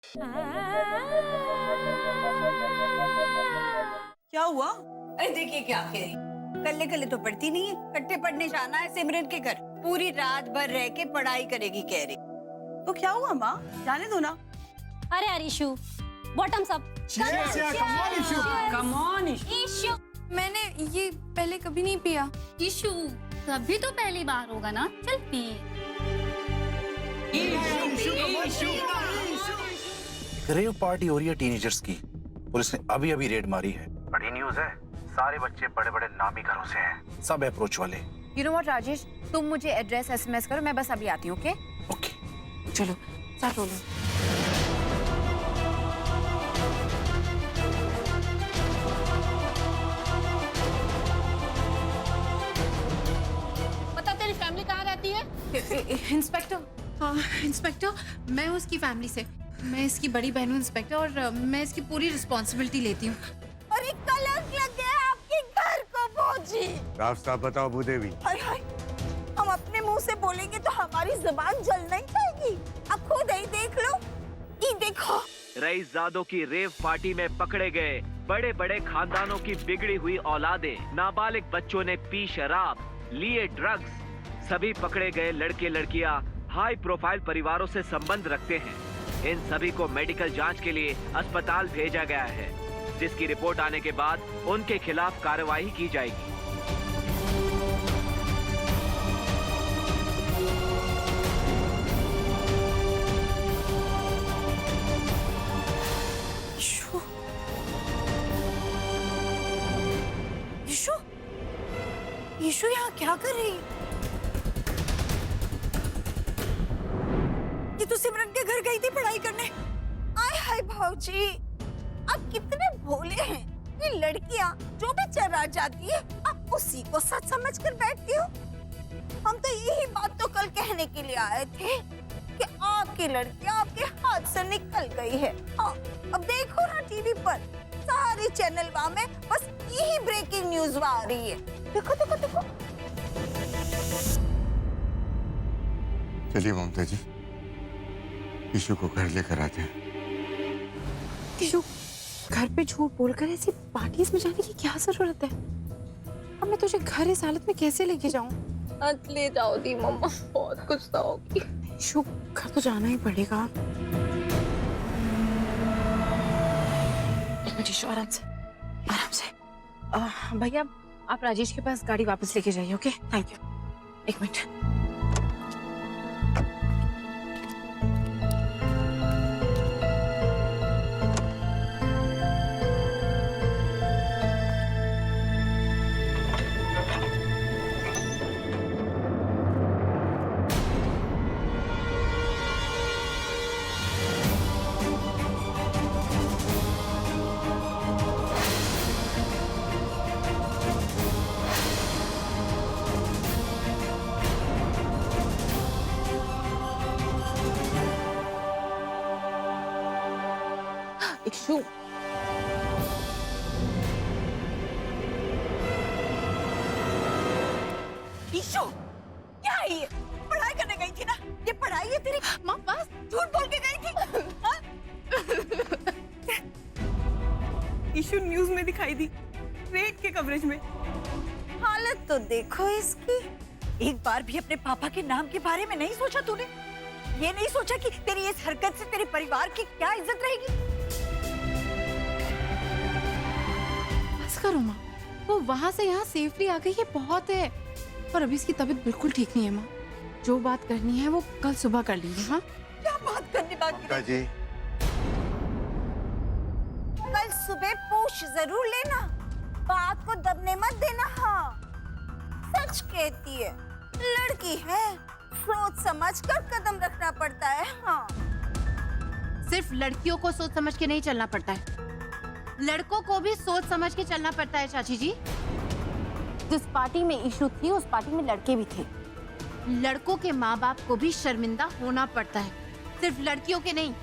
क्या हुआ? अरे देखिए क्या कह रही, कल्ले कल्ले तो पढ़ती नहीं है, कट्टे पढ़ने जाना है सिमरन के घर, पूरी रात भर रह के पढ़ाई करेगी कह रही। तो क्या हुआ माँ, जाने दो ना। अरे यार issue, bottoms up. Come on issue, मैंने ये पहले कभी नहीं पिया। इशू कभी तो पहली बार होगा ना, चल पी। रेव पार्टी हो रही है टीनेजर्स की। पुलिस ने अभी अभी रेड मारी है। बड़ी न्यूज है, सारे बच्चे बड़े बड़े नामी घरों से हैं, सब अप्रोच वाले। यू नो व्हाट राजेश, तुम मुझे एड्रेस SMS करो, मैं बस अभी आती हूँ। ओके ओके चलो साथ बोलो। बता तेरी फैमिली कहाँ रहती है? इंस्पेक्टर, इंस्पेक्टर मैं उसकी फैमिली से, मैं इसकी बड़ी बहन हूँ इंस्पेक्टर, और मैं इसकी पूरी रिस्पॉन्सिबिलिटी लेती हूँ। और एक कलंक लग गया आपके घर को भौजी। साफ साफ बताओ भूदेवी। हाय हाय, हम अपने मुंह से बोलेंगे तो हमारी जुबान जल नहीं जाएगी। अब खुद ही देख लो, ये देखो। रईसजादों की रेव पार्टी में पकड़े गए बड़े बड़े खानदानों की बिगड़ी हुई औलादें, नाबालिग बच्चों ने पी शराब, लिए ड्रग्स। सभी पकड़े गए लड़के लड़कियां हाई प्रोफाइल परिवारों से संबंध रखते हैं। इन सभी को मेडिकल जांच के लिए अस्पताल भेजा गया है, जिसकी रिपोर्ट आने के बाद उनके खिलाफ कार्रवाई की जाएगी। ईशु, ईशु यहाँ क्या कर रही? ये तो सिमरन के घर गई थी पढ़ाई करने। आय हाय भाऊजी, अब कितने भोले हैं ये लड़कियां, जो भी चरा जाती है अब उसी को सच समझ कर बैठती हो। हम तो यही बात तो कल कहने के लिए आए थे कि आपकी लड़कियां आपके हाथ से निकल गई है। हाँ, अब देखो ना टीवी पर सारी चैनल में बस यही ब्रेकिंग न्यूज आ रही है। देखो देखो देखो। चलिए ममता जी, ईशु को घर लेकर आते हैं। ईशु, घर पे झूठ बोलकर ऐसी पार्टीज में जाने की क्या जरूरत है? अब मैं तुझे घर इस हालत में कैसे लेके जाऊं? मत ले जाओ दी मम्मा, बहुत गुस्सा होगी। ईशु, घर तो जाना ही पड़ेगा। एक मिनट ईशु, आराम से आराम से। भैया आप राजेश के पास गाड़ी वापस लेके जाइए। Okay, thank you. एक मिनट। ईशु, ईशु, क्या है ये? पढ़ाई करने गई थी ना? ये पढ़ाई है तेरी? माँ बस। झूठ बोल के गई थी? हाँ? इशू न्यूज में दिखाई दी, रेड के कवरेज में। हालत तो देखो इसकी। एक बार भी अपने पापा के नाम के बारे में नहीं सोचा तूने? ये नहीं सोचा कि तेरी इस हरकत से तेरे परिवार की क्या इज्जत रहेगी? बस करो माँ, वो वहाँ से यहाँ सेफली आ गई, ये बहुत है। और अभी इसकी तबीयत बिल्कुल ठीक नहीं है माँ। जो बात करनी है वो कल सुबह कर लीजिए। हाँ, क्या बात करनी बाकी? ममता जी, कल सुबह पूछ जरूर लेना, बात को दबने मत देना। हाँ, सच कहती है, लड़की है, सोच समझ कर कदम रखना पड़ता है। हाँ, सिर्फ लड़कियों को सोच समझ के नहीं चलना पड़ता है, लड़कों को भी सोच समझ के चलना पड़ता है। चाची जी, जिस पार्टी में इशू थी उस पार्टी में लड़के भी थे। लड़कों के माँ बाप को भी शर्मिंदा होना पड़ता है, सिर्फ लड़कियों के नहीं।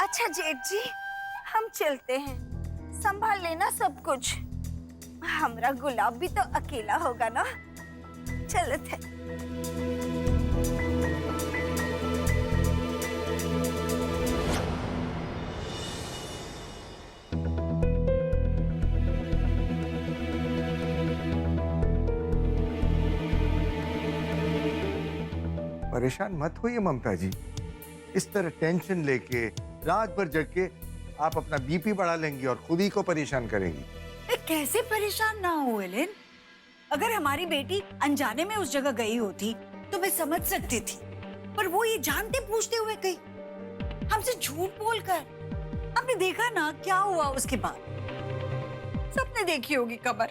अच्छा जेठ जी, हम चलते हैं, संभाल लेना सब कुछ। हमरा गुलाब भी तो अकेला होगा ना। चलत है। परेशान मत होइए ममता जी। इस तरह टेंशन लेके रात भर जग के आप अपना बीपी बढ़ा लेंगी और खुद ही को परेशान करेंगी। कैसे परेशान ना हो एलेन? अगर हमारी बेटी अनजाने में उस जगह गई होती तो मैं समझ सकती थी, पर वो ये जानते पूछते हुए गई, हमसे झूठ बोलकर। आपने देखा ना क्या हुआ उसके बाद। सबने देखी होगी खबर,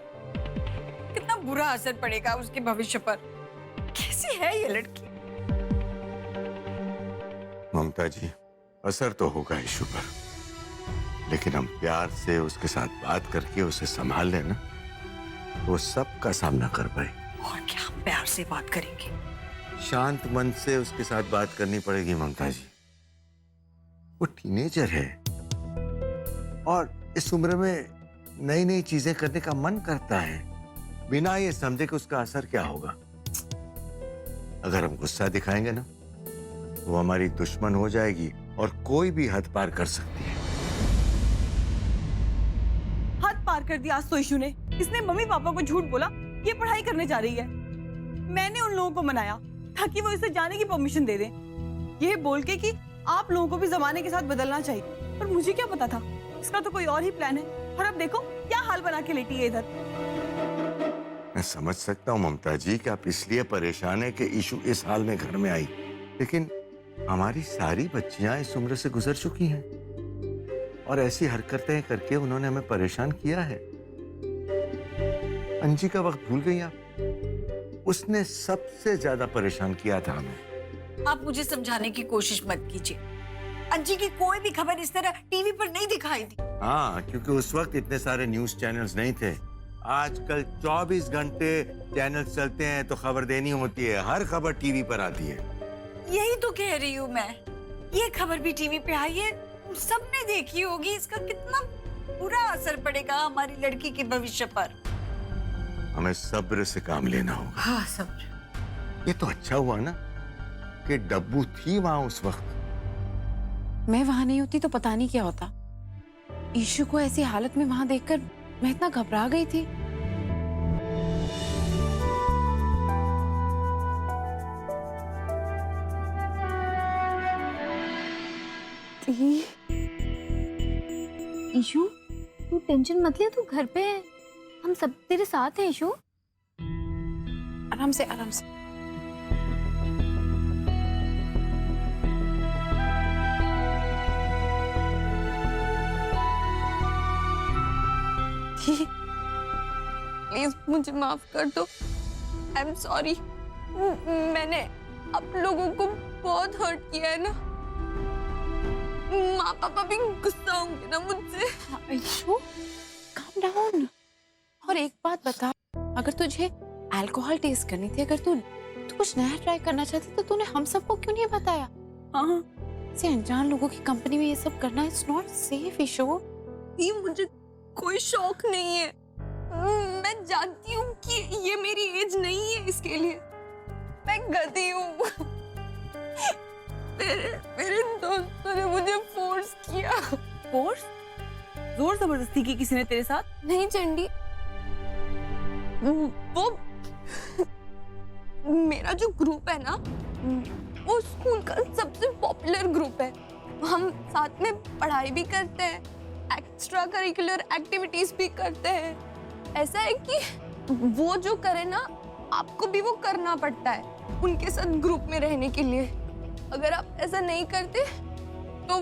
कितना बुरा असर पड़ेगा उसके भविष्य पर। कैसी है ये लड़की? ममता जी, असर तो होगा इशू पर, लेकिन हम प्यार से उसके साथ बात करके उसे संभाल लेना, वो सबका सामना कर पाए। और क्या प्यार से बात करेंगे? शांत मन से उसके साथ बात करनी पड़ेगी ममता जी। वो टीनेजर है और इस उम्र में नई नई चीजें करने का मन करता है, बिना ये समझे कि उसका असर क्या होगा। अगर हम गुस्सा दिखाएंगे ना, वो हमारी दुश्मन हो जाएगी और कोई भी हद पार कर सकती है। हद पार कर दिया आज तो इशू ने। इसने मम्मी पापा को झूठ बोला ये पढ़ाई करने जा रही है। मैंने उन लोगों को मनाया ताकि वो इसे जाने की परमिशन दे दें, ये बोल के कि आप लोगों को भी जमाने के साथ बदलना चाहिए। पर मुझे क्या पता था, इसका तो कोई और ही प्लान है। और अब देखो क्या हाल बना के लेटी है इधर। मैं समझ सकता हूँ ममता जी कि आप इसलिए परेशान है कि इशू इस हाल में घर में आई, लेकिन हमारी सारी बच्चियां इस उम्र से गुजर चुकी हैं और ऐसी हरकतें करके उन्होंने हमें परेशान किया है। अंजी का वक्त भूल गई आप? उसने सबसे ज्यादा परेशान किया था हमें। आप मुझे समझाने की कोशिश मत कीजिए। अंजी की कोई भी खबर इस तरह टीवी पर नहीं दिखाई दी। हाँ, क्योंकि उस वक्त इतने सारे न्यूज चैनल्स नहीं थे। आजकल 24 घंटे चैनल चलते हैं तो खबर देनी होती है, हर खबर टीवी पर आती है। यही तो कह रही हूँ मैं, ये खबर भी टीवी पे आई है, सबने देखी होगी। इसका कितना बुरा असर पड़ेगा हमारी लड़की के भविष्य पर। हमें सब्र से काम लेना होगा। हाँ, सब्र। ये तो अच्छा हुआ ना कि डब्बू थी वहां उस वक्त। मैं वहां नहीं होती तो पता नहीं क्या होता। ईशु को ऐसी हालत में वहां देखकर मैं इतना घबरा गई थी। ईशु, तू टेंशन मत ले, तू घर पे है, हम सब तेरे साथ हैं। ईशु, आराम से आराम से। प्लीज मुझे माफ कर दो। I am sorry. मैंने आप लोगों को बहुत हर्ट किया है ना। माँ पापा भी गुस्सा होंगे ना मुझसे। Issue, calm down. और एक बात बता, अगर तुझे अल्कोहल टेस्ट करनी थी, अगर तू कुछ नया ट्राई करना चाहती तो तूने हम सबको क्यों नहीं बताया? हाँ, ऐसे अनजान लोगों की कंपनी में ये सब करना इट्स नॉट सेफ। ईशु, ये मुझे कोई शौक नहीं है। मैं जानती हूँ कि ये मेरी एज नहीं है इसके लिए। मैं गधी हूँ। मेरे दोस्तों ने मुझे फोर्स किया। फोर्स? जोर जबरदस्ती की किसी ने तेरे साथ? नहीं चंडी, वो मेरा जो ग्रुप है ना, वो स्कूल का सबसे पॉपुलर ग्रुप है। हम साथ में पढ़ाई भी करते हैं, एक्स्ट्रा करिकुलर एक्टिविटीज भी करते हैं। ऐसा है कि वो जो करे ना, आपको भी वो करना पड़ता है उनके साथ ग्रुप में रहने के लिए। अगर आप ऐसा नहीं करते तो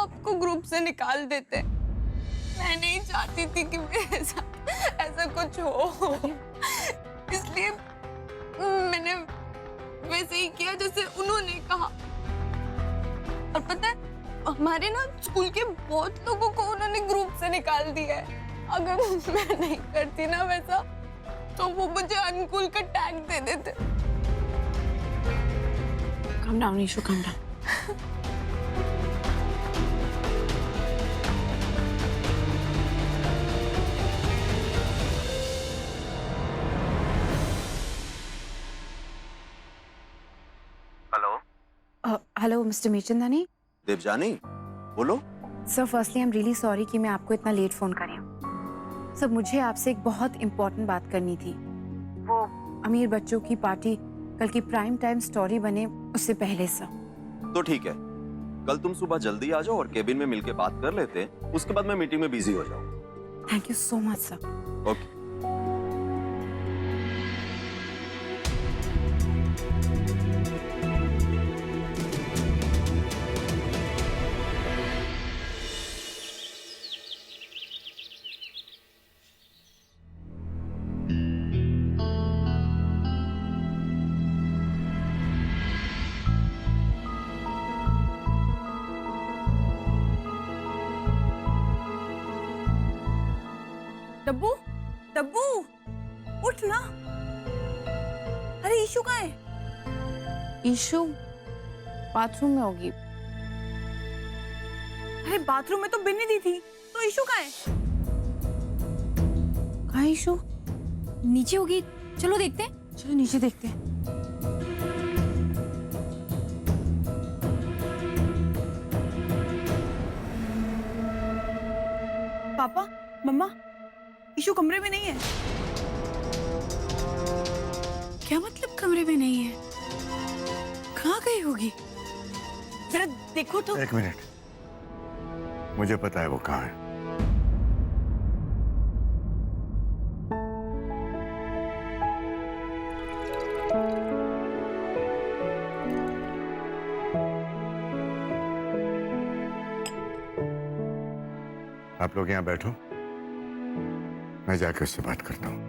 आपको ग्रुप से निकाल देते। मैं नहीं चाहती थी कि मेरे साथ ऐसा कुछ हो, इसलिए मैंने वैसे ही किया जैसे उन्होंने कहा। और पता है, हमारे ना स्कूल के बहुत लोगों को उन्होंने ग्रुप से निकाल दिया है। अगर मैं नहीं करती ना वैसा, तो वो मुझे अनकूल का टैग दे देते। calm down, Ishu, calm down. Hello mister Mirchandani. Devjani बोलो। Sir firstly I am really sorry कि मैं आपको इतना लेट फोन कर रही हूँ। सर मुझे आपसे एक बहुत इम्पोर्टेंट बात करनी थी। वो अमीर बच्चों की पार्टी कल की प्राइम टाइम स्टोरी बने उससे पहले सर। तो ठीक है, कल तुम सुबह जल्दी आ जाओ और केबिन में मिलके बात कर लेते हैं। उसके बाद मैं मीटिंग में बिजी हो जाऊँ। Thank you so much sir. Okay. Dabbu, Dabbu, उठ ना। अरे ईशु कहाँ है? ईशु बाथरूम में होगी। अरे बाथरूम में तो बिन्नी दी थी, तो ईशु कहाँ है? कहाँ है ईशु? नीचे होगी, चलो देखते हैं। चलो नीचे देखते हैं। पापा, मम्मा, ईशु कमरे में नहीं है। क्या मतलब कमरे में नहीं है? कहाँ गई होगी? जरा देखो तो। एक मिनट, मुझे पता है वो कहाँ है। आप लोग यहाँ बैठो, मैं जाकर उससे बात करता हूँ।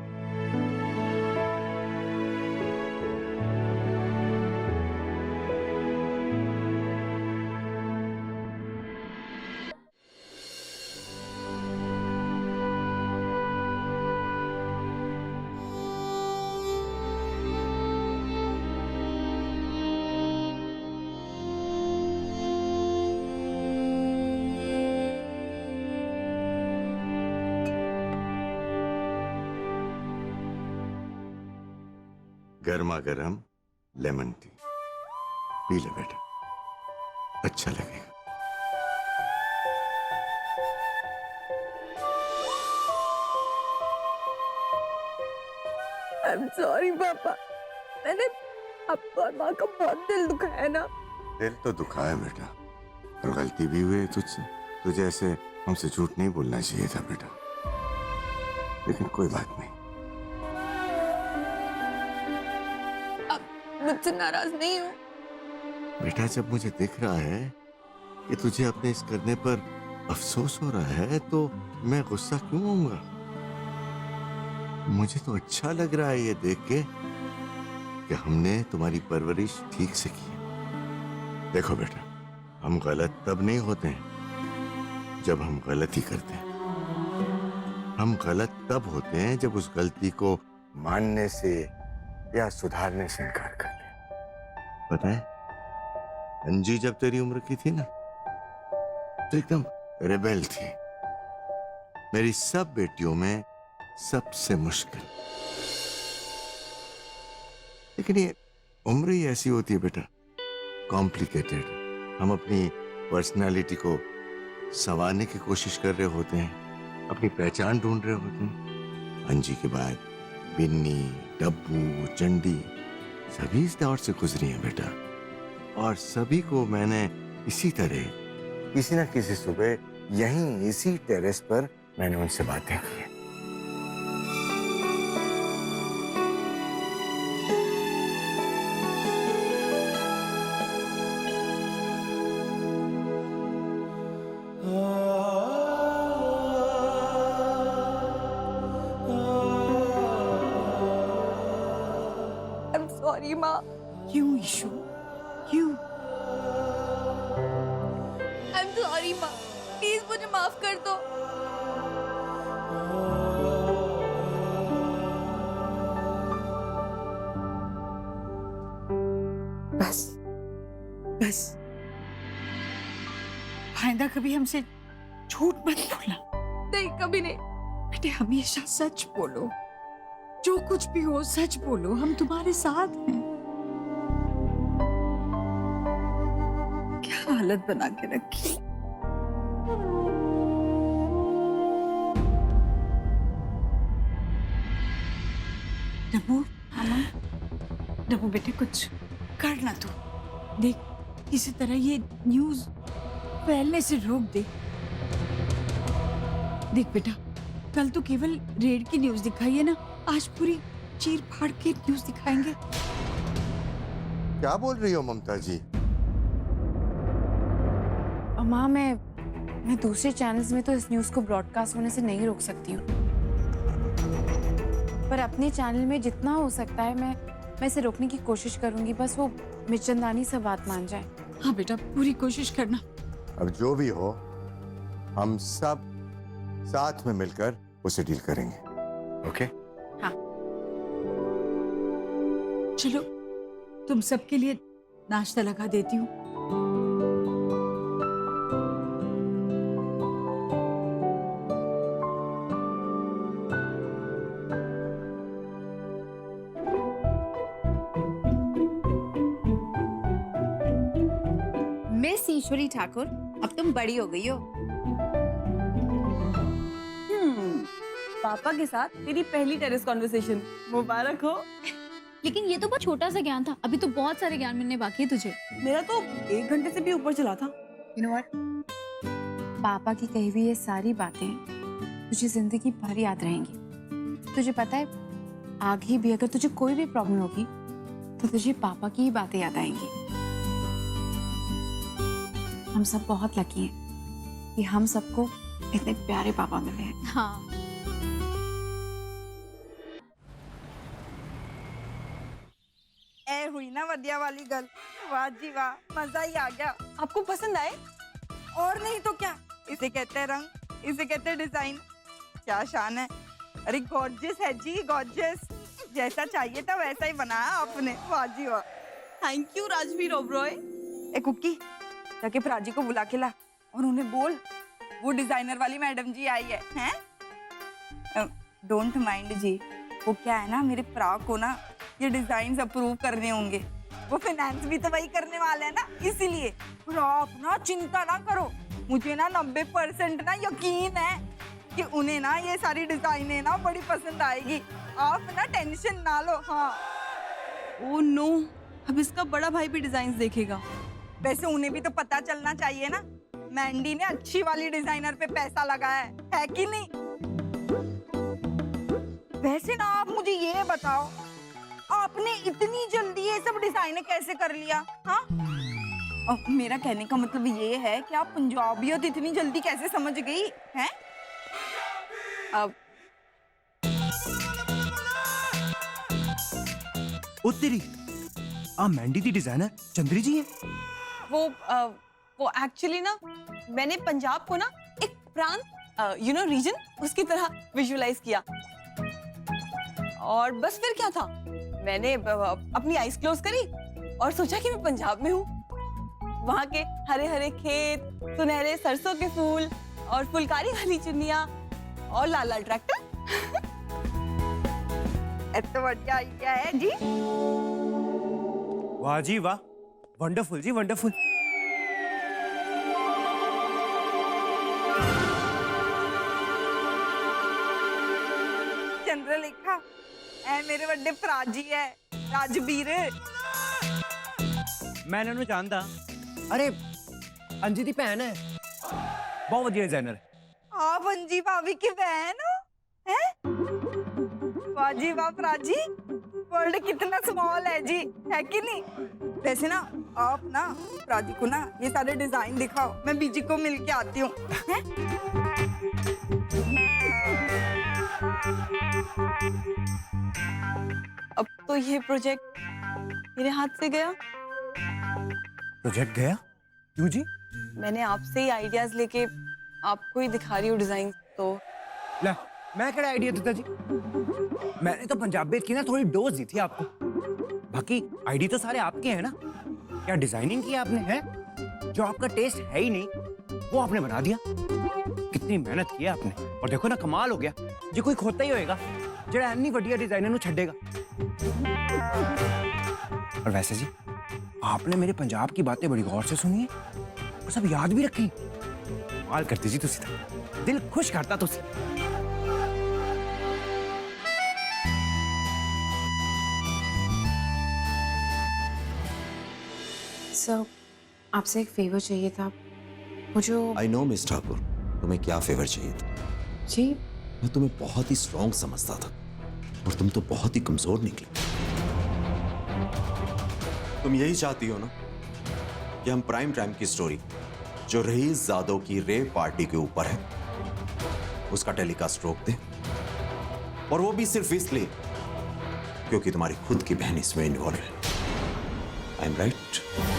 गर्मा गर्म लेमन टी पी ले बेटा, अच्छा लगेगा। I'm sorry पापा, मैंने आपको और माँ का बहुत दिल दुखाया ना। दिल तो दुखा है बेटा, और गलती भी हुई है तुझसे। तुझे ऐसे हमसे झूठ नहीं बोलना चाहिए था बेटा, लेकिन कोई बात नहीं। मुझसे नाराज नहीं हो? बेटा जब मुझे दिख रहा है कि तुझे अपने इस करने पर अफसोस हो रहा है, तो मैं गुस्सा क्यों होऊंगा? मुझे तो अच्छा लग रहा है ये देख के कि हमने तुम्हारी परवरिश ठीक से की है। देखो बेटा, हम गलत तब नहीं होते हैं जब हम गलती करते हैं। हम गलत तब होते हैं जब उस गलती को मानने से या सुधारने से इनकार कर ले। पता है, अंजी जब तेरी उम्र की थी ना, तो एकदम रेबेल थी। मेरी सब बेटियों में सबसे मुश्किल। लेकिन ये उम्र ही ऐसी होती है बेटा, कॉम्प्लिकेटेड। हम अपनी पर्सनालिटी को संवारने की कोशिश कर रहे होते हैं, अपनी पहचान ढूंढ रहे होते हैं। अंजी के बाद बिन्नी, डब्बू, चंडी सभी इस दौर से गुजरी हैं बेटा, और सभी को मैंने इसी तरह किसी न किसी सुबह यहीं इसी टेरेस पर मैंने उनसे बातें की हैं। I'm sorry माँ। क्यों ईशु, क्यों? I'm sorry माँ, प्लीज मुझे माफ कर दो। बस बस, आइंदा कभी हमसे झूठ मत बोलना। नहीं, कभी नहीं। बेटे हमेशा सच बोलो, जो कुछ भी हो सच बोलो, हम तुम्हारे साथ हैं। हालत बना के रखी। डब्बू, डब्बू बेटे कुछ कर ना तू। देख किसी तरह ये न्यूज़ फैलने से रोक दे। देख बेटा, कल तो केवल रेड की न्यूज़ दिखाई है ना, आज पूरी चीर फाड़ के न्यूज़ दिखाएंगे। क्या बोल रही हो ममता जी? माँ, मैं दूसरे चैनल्स में तो इस न्यूज़ को ब्रॉडकास्ट होने से नहीं रोक सकती हूँ, पर अपने चैनल में जितना हो सकता है मैं इसे रोकने की कोशिश करूंगी। बस वो मिर्चंदानी से बात मान जाए। हाँ बेटा, पूरी कोशिश करना। अब जो भी हो, हम सब साथ में मिलकर उसे डील करेंगे। ओके? चलो तुम सबके लिए नाश्ता लगा देती हूँ। मिस ईश्वरी ठाकुर, अब तुम बड़ी हो गई हो। पापा के साथ तेरी पहली टेरेस कॉन्वर्सेशन, मुबारक हो। लेकिन ये तो बहुत छोटा सा ज्ञान था, अभी तो बहुत सारे ज्ञान मिलने बाकी है तुझे। मेरा तो 1 घंटे से भी ऊपर चला था। You know what? पापा की कही हुई ये सारी बातें तुझे जिंदगी भर याद रहेंगी। तुझे पता है, आगे भी अगर तुझे कोई भी प्रॉब्लम होगी तो तुझे पापा की ही बातें याद आएंगी। हम सब बहुत लकी हैं कि हम सबको इतने प्यारे पापा मिले हैं। हाँ, ए हुई ना वदिया वाली गल। वाह जी वाह, मजा ही आ गया। आपको पसंद आए? और नहीं तो क्या, इसे कहते हैं रंग, इसे कहते हैं डिजाइन। क्या शान है। अरे गॉर्जियस है जी, गॉर्जियस। जैसा चाहिए था वैसा ही बनाया आपने। वाह जी वाह। Thank you Rajveer Oberoi. ए कुकी, जाके प्राची को बुला के ला और उन्हें बोल वो डिजाइनर वाली मैडम जी आई है? डोंट माइंड जी, वो क्या है ना, मेरे प्रा को ना ये डिजाइन अप्रूव करने होंगे। वो फाइनेंस भी तो वही करने वाले हैं ना, इसीलिए। और आप ना चिंता ना करो, मुझे ना 90% ना यकीन है कि उन्हें ना ये सारी डिजाइनें ना बड़ी पसंद आएगी। आप ना टेंशन ना लो। हाँ। ओह नो, अब इसका बड़ा भाई भी डिजाइन देखेगा। वैसे उन्हें भी तो पता चलना चाहिए ना, मैंडी ने अच्छी वाली डिजाइनर पे पैसा लगाया है कि नहीं? वैसे ना आप मुझे ये बताओ, आपने इतनी जल्दी ये सब डिजाइन कैसे कर लिया? हाँ, मेरा कहने का मतलब ये है कि आप पंजाबियत इतनी जल्दी कैसे समझ गई हैं? अब तेरी आ मैंडी दी डिजाइनर चंद्री जी है। वो एक्चुअली ना, मैंने पंजाब को ना एक प्रांत, रीजन, उसकी तरह विजुअलाइज किया। और बस फिर क्या था, मैंने अपनी आईज क्लोज करी और सोचा कि मैं पंजाब में हूँ। वहाँ के हरे हरे खेत, सुनहरे सरसों के फूल और फुलकारी वाली चुन्नियाँ और लाल लाल ट्रैक्टर। तो बढ़िया आइडिया है जी। वाह जी वाह, वंडरफुल जी वंडरफुल। चंद्रलेखा, ऐ मेरे बड़े भरा जी है राजवीर। मैं इन्होंने जानता। अरे अंजी दी भैन है, बहुत वधिया डिजाइनर है। आप अंजी भाभी की बहन हो? हैं? वाह जी वाह प्राची, वर्ल्ड कितना स्मॉल है जी, है कि नहीं? वैसे ना आप ना प्राची को ना ये सारे डिजाइन दिखाओ, मैं बीजी को मिल के आती हूँ। अब तो ये प्रोजेक्ट मेरे हाथ से गया। प्रोजेक्ट गया? क्यों जी? मैंने आपसे ही आइडियाज लेके आपको ही दिखा रही हूँ डिजाइन। तो ले, मैं क्या आइडिया देता जी? मैंने तो पंजाबियत की ना थोड़ी डोज दी थी आपको। बाकी आइडिया तो सारे आपके हैं ना। क्या डिजाइनिंग की आपने है? जो आपका टेस्ट है ही नहीं वो आपने बना दिया। कितनी मेहनत की है आपने, और देखो ना कमाल हो गया। जी कोई खोता ही होएगा जेड़ा इतनी बढ़िया डिजाइनर नु छड्डेगा। और वैसे जी आपने मेरे पंजाब की बातें बड़ी गौर से सुनी है। और सब याद भी रखें। कमाल करती जी तुसी तो, दिल खुश करता तुसी। सर, आपसे एक फेवर चाहिए था। वो जो आई नो मिस ठाकुर, तुम्हें क्या फेवर चाहिए था। जी, मैं तुम्हें बहुत ही स्ट्रॉन्ग समझता था और तुम तो बहुत ही कमजोर निकली। तुम यही चाहती हो ना कि हम प्राइम टाइम की स्टोरी जो रईस जादव की रेव पार्टी के ऊपर है उसका टेलीकास्ट रोक दें, और वो भी सिर्फ इसलिए क्योंकि तुम्हारी खुद की बहन इसमें इन्वॉल्व है। I am right?